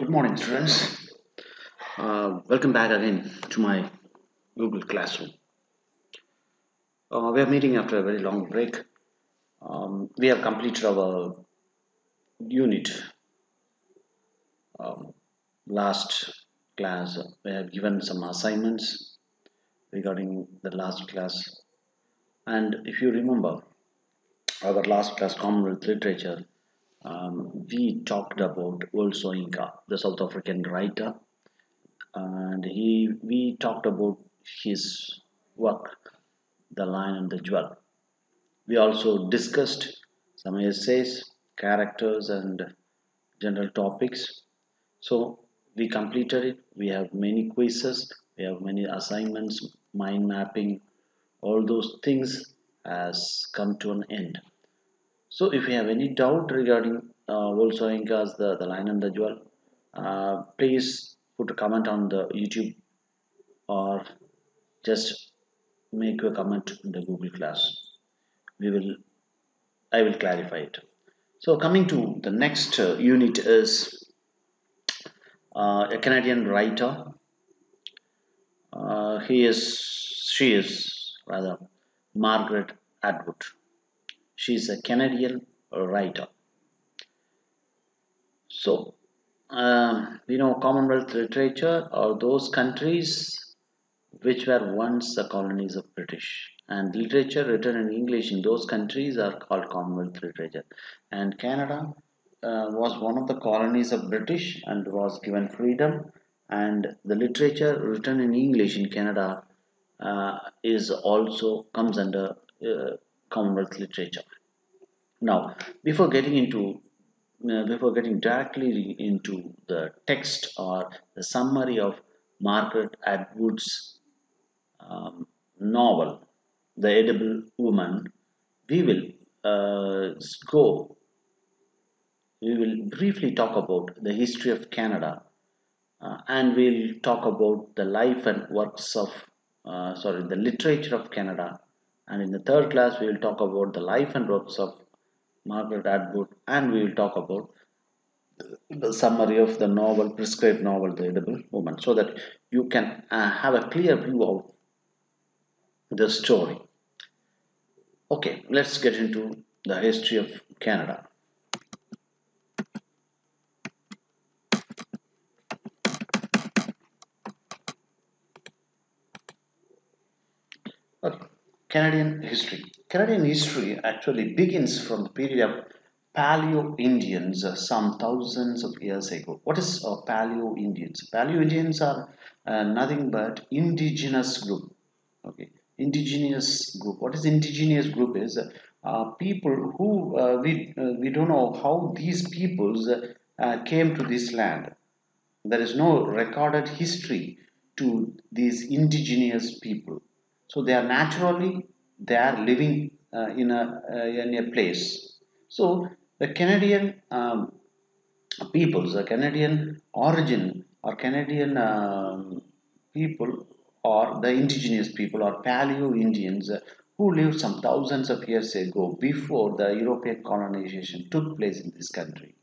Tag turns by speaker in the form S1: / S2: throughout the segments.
S1: Good morning, students. Welcome back again to my Google Classroom. We are meeting after a very long break. We have completed our unit. Um, Last class, we have given some assignments regarding the last class. And if you remember, our last class, Commonwealth Literature, we talked about also Inca, the South African writer, and we talked about his work, The Lion and the Jewel. We also discussed some essays, characters, and general topics. So we completed it. We have many quizzes, we have many assignments, mind mapping, all those things has come to an end. So if you have any doubt regarding also Incas, the Lion and the Jewel, please put a comment on the YouTube or just make a comment in the Google class. We will I will clarify it. So coming to the next unit is a Canadian writer. She is rather Margaret Atwood. She is a Canadian writer. So Commonwealth literature are those countries which were once the colonies of British, and literature written in English in those countries are called Commonwealth literature. And Canada was one of the colonies of British and was given freedom, and the literature written in English in Canada is also comes under Commonwealth literature. Now, before getting directly into the text or the summary of Margaret Atwood's novel, The Edible Woman, we will go. We will briefly talk about the history of Canada, and we'll talk about the life and works of, the literature of Canada. And in the third class, we will talk about the life and works of Margaret Atwood, and we will talk about the summary of the novel, prescribed novel, The Edible Woman, so that you can have a clear view of the story. Okay, let's get into the history of Canada. Okay. Canadian history. Canadian history actually begins from the period of Paleo-Indians some thousands of years ago. What is Paleo-Indians? Paleo-Indians are nothing but indigenous group. Okay, indigenous group. What is indigenous group is people who we don't know how these peoples came to this land. There is no recorded history to these indigenous people, so they are naturally they are living in a place. So the Canadian peoples, the Canadian origin or Canadian people or the indigenous people or Paleo-Indians who lived some thousands of years ago before the European colonization took place in this country.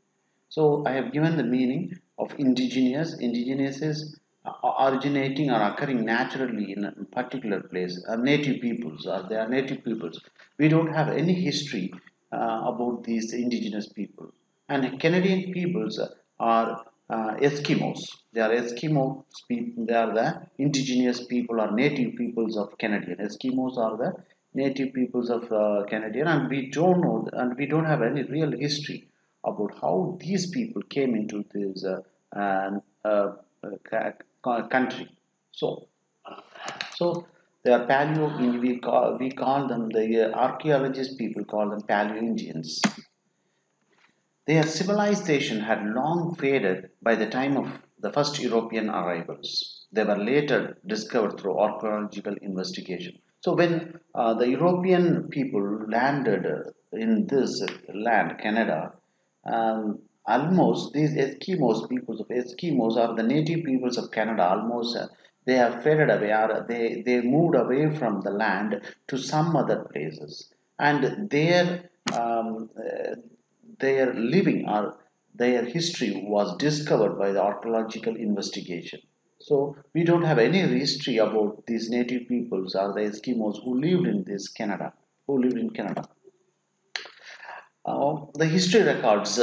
S1: So I have given the meaning of indigenous. Indigenous is originating or occurring naturally in a particular place. Native peoples, or they are native peoples. We don't have any history about these indigenous people. And Canadian peoples are Eskimos. They are Eskimo people. They are the indigenous people or native peoples of Canadian. Eskimos are the native peoples of Canadian, and we don't know, and we don't have any real history about how these people came into this country. So, so they are Paleo. We call them the archaeologist people call them Paleo-Indians. Their civilization had long faded by the time of the first European arrivals. They were later discovered through archaeological investigation. So, when the European people landed in this land, Canada, almost these Eskimos, peoples of Eskimos, are the native peoples of Canada. Almost they have faded away, or they moved away from the land to some other places, and um, their living or their history was discovered by the archaeological investigation. So we don't have any history about these native peoples or the Eskimos who lived in this Canada, who lived in Canada. The history records,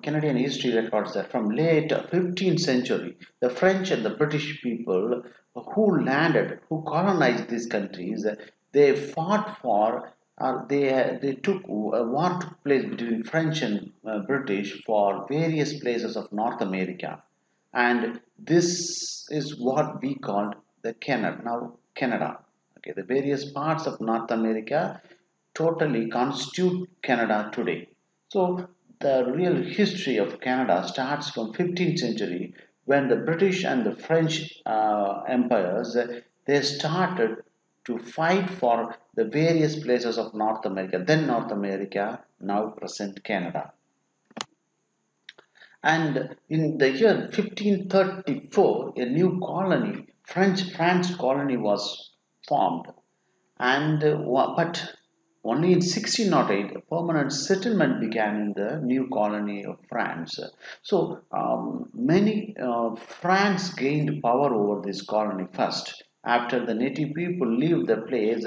S1: Canadian history records that from late 15th century, the French and the British people who landed, who colonized these countries, they fought for, they took, a war took place between French and British for various places of North America. And this is what we call the Canada, now Canada. Okay, the various parts of North America totally constitute Canada today. So the real history of Canada starts from 15th century when the British and the French empires they started to fight for the various places of North America, then North America, now present Canada. And in the year 1534, a new colony, French France colony, was formed. And but only in 1608, a permanent settlement began in the new colony of France. So many France gained power over this colony first. After the native people leave the place,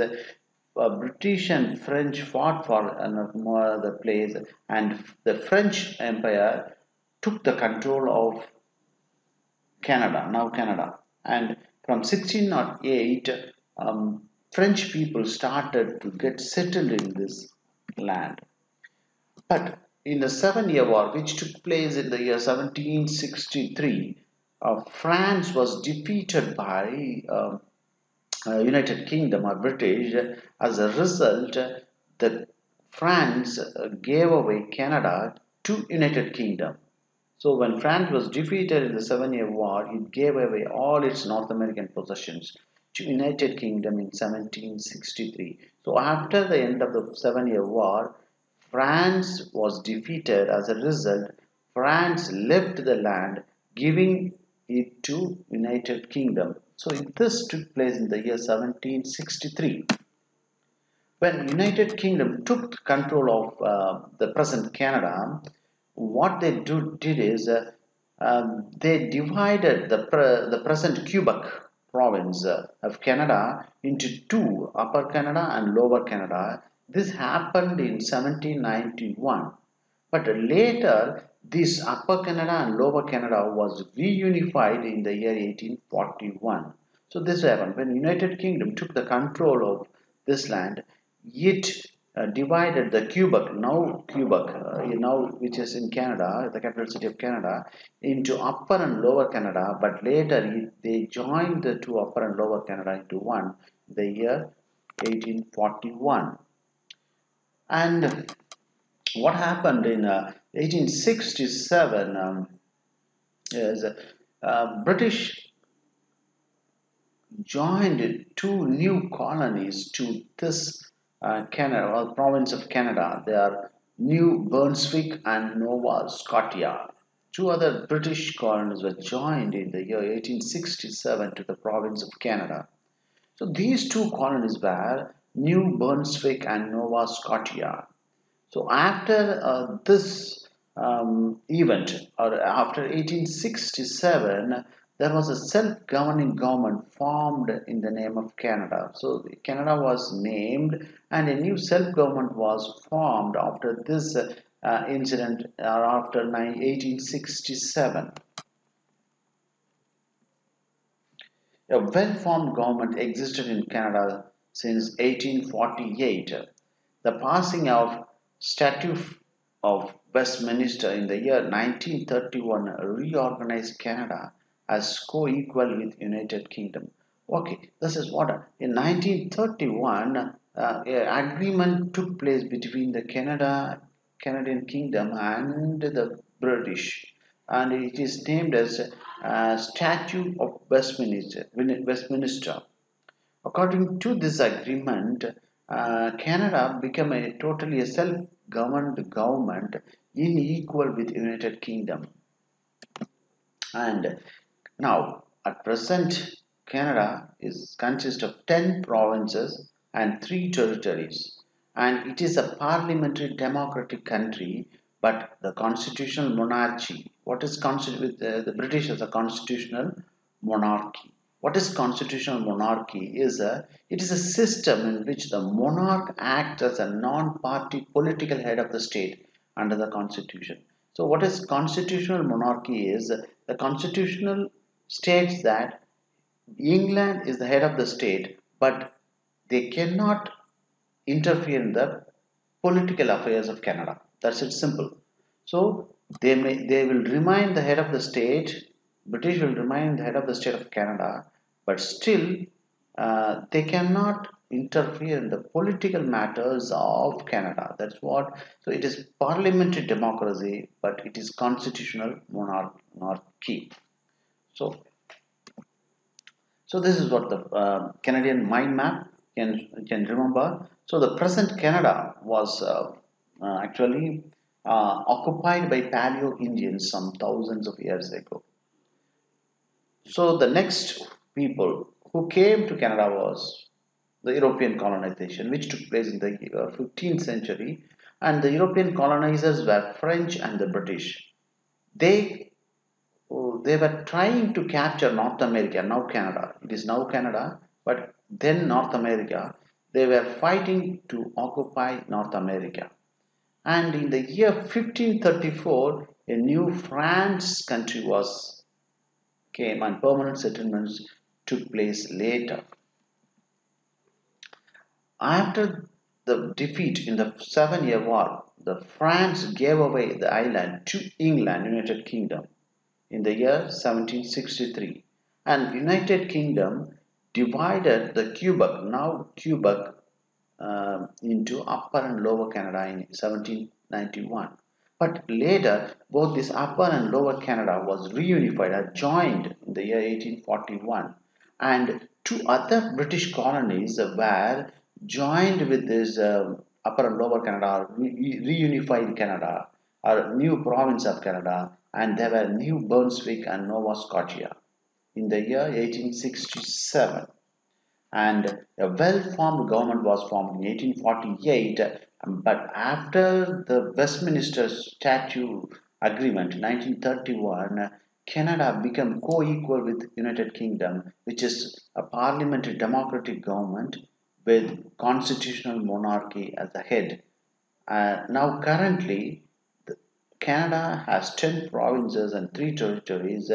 S1: British and French fought for the place, and the French Empire took the control of Canada, now Canada. And from 1608, French people started to get settled in this land. But in the Seven Year War, which took place in the year 1763, France was defeated by United Kingdom or British. As a result, the France gave away Canada to United Kingdom. So when France was defeated in the Seven Year War, it gave away all its North American possessions to United Kingdom in 1763. So after the end of the Seven Year War, France was defeated. As a result, France left the land, giving it to United Kingdom. So this took place in the year 1763. When United Kingdom took control of the present Canada, what they did is they divided the present Quebec province of Canada into two, Upper Canada and Lower Canada. This happened in 1791. But later, this Upper Canada and Lower Canada was reunified in the year 1841. So this happened when United Kingdom took the control of this land. It divided the Quebec, which is in Canada, the capital city of Canada, into Upper and Lower Canada. But later they joined the two Upper and Lower Canada into one, the year 1841. And what happened in 1867 is British joined two new colonies to this Canada, or province of Canada. They are New Brunswick and Nova Scotia. Two other British colonies were joined in the year 1867 to the province of Canada. So these two colonies were New Brunswick and Nova Scotia. So after this event, or after 1867, there was a self-governing government formed in the name of Canada. So Canada was named, and a new self-government was formed after this incident, or after 1867. A well-formed government existed in Canada since 1848. The passing of Statute of Westminster in the year 1931 reorganized Canada as co-equal with United Kingdom. Okay, this is what in 1931 an agreement took place between the Canadian Kingdom and the British, and it is named as Statute of Westminster. According to this agreement, Canada became totally a self-governed government in equal with United Kingdom. And now, at present, Canada consists of 10 provinces and 3 territories, and it is a parliamentary democratic country But the constitutional monarchy, what is with the British as a constitutional monarchy? What is constitutional monarchy? It is a system in which the monarch acts as a non-party political head of the state under the constitution. So, what is constitutional monarchy is the constitutional states that England is the head of the state, but they cannot interfere in the political affairs of Canada. That's it, simple. So they will remain the head of the state. British will remain the head of the state of Canada, but still they cannot interfere in the political matters of Canada. That's what. So it is parliamentary democracy, but it is constitutional monarchy. So so this is what the Canadian mind map can remember. So the present Canada was actually occupied by Paleo-Indians some thousands of years ago. So the next people who came to Canada was the European colonization, which took place in the 15th century, and the European colonizers were French and the British. They they were trying to capture North America, now Canada. It is now Canada, but then North America. They were fighting to occupy North America. And in the year 1534, a new France country was came and permanent settlements took place later. After the defeat in the Seven-Year War, the France gave away the island to England, United Kingdom, in the year 1763, and United Kingdom divided the Quebec, now Quebec, into Upper and Lower Canada in 1791. But later, both this Upper and Lower Canada was reunified or joined in the year 1841, and two other British colonies were joined with this Upper and Lower Canada, reunified Canada, or new province of Canada, and there were New Brunswick and Nova Scotia in the year 1867. And a well-formed government was formed in 1848, but after the Westminster Statute Agreement in 1931, Canada became co-equal with United Kingdom, which is a parliamentary democratic government with constitutional monarchy as the head. Now currently Canada has 10 provinces and 3 territories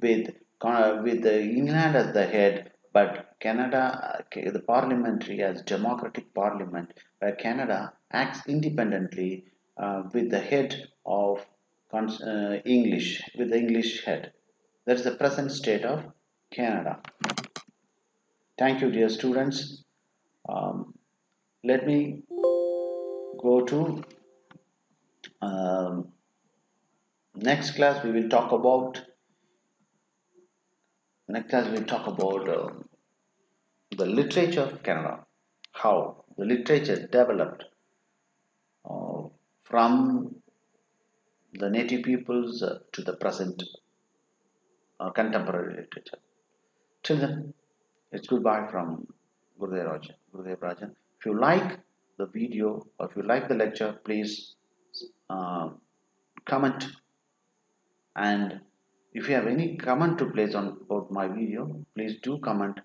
S1: with England as the head, but Canada, the parliamentary as democratic parliament, where Canada acts independently with the head of English, with the English head. That is the present state of Canada. Thank you, dear students. Um, Let me go to um, next class. Next class we will talk about the literature of Canada, how the literature developed uh, from the native peoples to the present contemporary literature. Till then, it's goodbye from Gurudev Rajan. If you like the video or if you like the lecture, please uh, comment, and if you have any comment to place on about my video, please do comment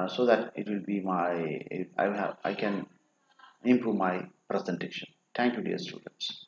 S1: so that it will be I can improve my presentation. Thank you, dear students.